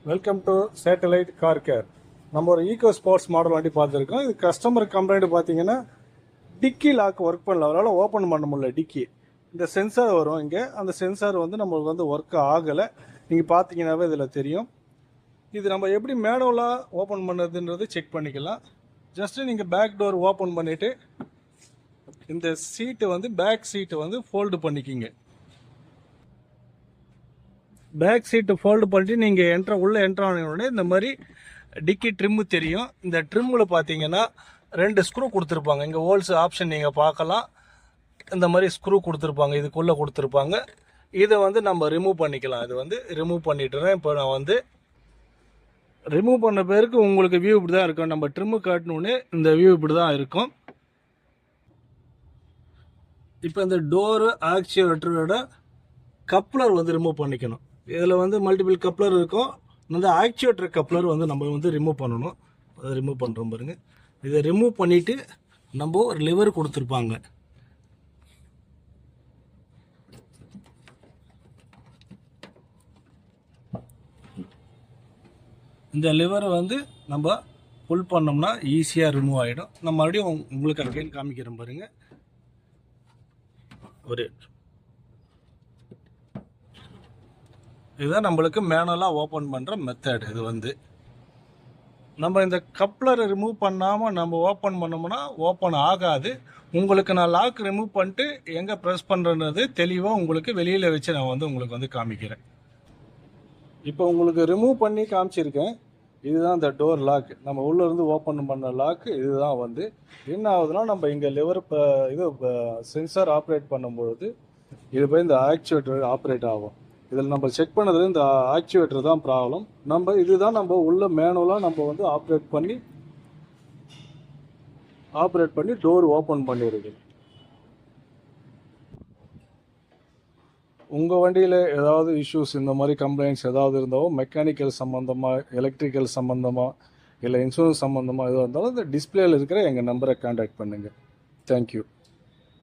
Welcome to satellite car care. நம்ம ஒரு ego sports model வண்டி பார்த்துருக்கோம். இது கஸ்டமர் கம்ப்ளைண்ட் பார்த்தீங்கன்னா டிக்கி லாக் ஒர்க் பண்ணல, அவரால் ஓப்பன் பண்ண முடியல டிக்கி. இந்த சென்சார் வரும் இங்கே, அந்த சென்சார் வந்து நம்மளுக்கு வந்து ஒர்க் ஆகலை. நீங்கள் பார்த்தீங்கன்னாவே இதில் தெரியும். இது நம்ம எப்படி மேனுவலாக ஓப்பன் பண்ணுறதுன்றது செக் பண்ணிக்கலாம். ஜஸ்ட்டு நீங்கள் பேக் டோர் ஓப்பன் பண்ணிவிட்டு இந்த சீட்டை வந்து பேக் சீட்டை வந்து ஃபோல்டு பண்ணிக்கிங்க. பேக் சீட்டு ஃபோல்டு பண்ணிட்டு நீங்கள் உள்ளே என்ட்ரு ஆனவுடனே இந்த மாதிரி டிக்கி ட்ரிம்மு தெரியும். இந்த ட்ரிம்மில் பார்த்தீங்கன்னா 2 ஸ்க்ரூ கொடுத்துருப்பாங்க. இங்கே ஹோல்ஸ் ஆப்ஷன் நீங்கள் பார்க்கலாம். இந்த மாதிரி ஸ்க்ரூ கொடுத்துருப்பாங்க, இதுக்குள்ளே கொடுத்துருப்பாங்க. இதை வந்து நம்ம ரிமூவ் பண்ணிக்கலாம். இது வந்து ரிமூவ் பண்ணிட்டுறேன். இப்போ நான் வந்து ரிமூவ் பண்ண பேருக்கு உங்களுக்கு வியூ இப்படி தான் இருக்கும். நம்ம ட்ரிம்மு காட்டணுன்னே இந்த வியூ இப்படி தான் இருக்கும். இப்போ இந்த டோரு ஆக்சுவேட்டரோட கப்ளர் வந்து ரிமூவ் பண்ணிக்கணும். இதில் வந்து மல்டிபிள் கப்ளர் இருக்கும். அந்த ஆக்சுவேட்டர் கப்ளர் வந்து நம்ம வந்து ரிமூவ் பண்ணணும். அதை ரிமூவ் பண்ணுறோம் பாருங்க. இதை ரிமூவ் பண்ணிவிட்டு நம்ம ஒரு லிவர் கொடுத்துருப்பாங்க. இந்த லிவரை வந்து நம்ம புல் பண்ணோம்னா ஈஸியாக ரிமூவ் ஆகிடும். நான் மறுபடியும் உங்களுக்கு அகைன் காமிக்கிறேன் பாருங்க. ஒரு இதுதான் நம்மளுக்கு மேனுவலாக ஓப்பன் பண்ணுற மெத்தட். இது வந்து நம்ம இந்த கப்ளரை ரிமூவ் பண்ணாமல் நம்ம ஓப்பன் பண்ணோம்னா ஓப்பன் ஆகாது. உங்களுக்கு நான் லாக் ரிமூவ் பண்ணிட்டு எங்கே ப்ரெஸ் பண்ணுறது தெளிவாக உங்களுக்கு வெளியில் வச்சு நான் வந்து உங்களுக்கு வந்து காமிக்கிறேன். இப்போ உங்களுக்கு ரிமூவ் பண்ணி காமிச்சிருக்கேன். இதுதான் இந்த டோர் லாக். நம்ம உள்ளேருந்து ஓப்பன் பண்ண லாக்கு இதுதான். வந்து என்ன ஆகுதுன்னா, நம்ம இங்கே லிவர் இது சென்சார் ஆப்ரேட் பண்ணும்பொழுது இது போய் இந்த ஆக்சுவேட்டர் ஆப்ரேட் ஆகும். இதில் நம்ம செக் பண்ணது இந்த ஆக்சுவேட்டர் தான் ப்ராப்ளம். இதுதான் நம்ம உள்ள மேனுவலாக நம்ம வந்து ஆப்ரேட் பண்ணி டோர் ஓப்பன் பண்ணிடுது. உங்கள் வண்டியில் ஏதாவது இஷ்யூஸ் இந்த மாதிரி கம்ப்ளைண்ட்ஸ் ஏதாவது இருந்தாலும் மெக்கானிக்கல் சம்மந்தமாக, எலக்ட்ரிக்கல் சம்மந்தமாக, இல்லை இன்சூரன்ஸ் சம்மந்தமாக எதுவாக இருந்தாலும் இந்த டிஸ்பிளேயில் இருக்கிற எங்கள் நம்பரை கான்டாக்ட் பண்ணுங்கள். தேங்க்யூ.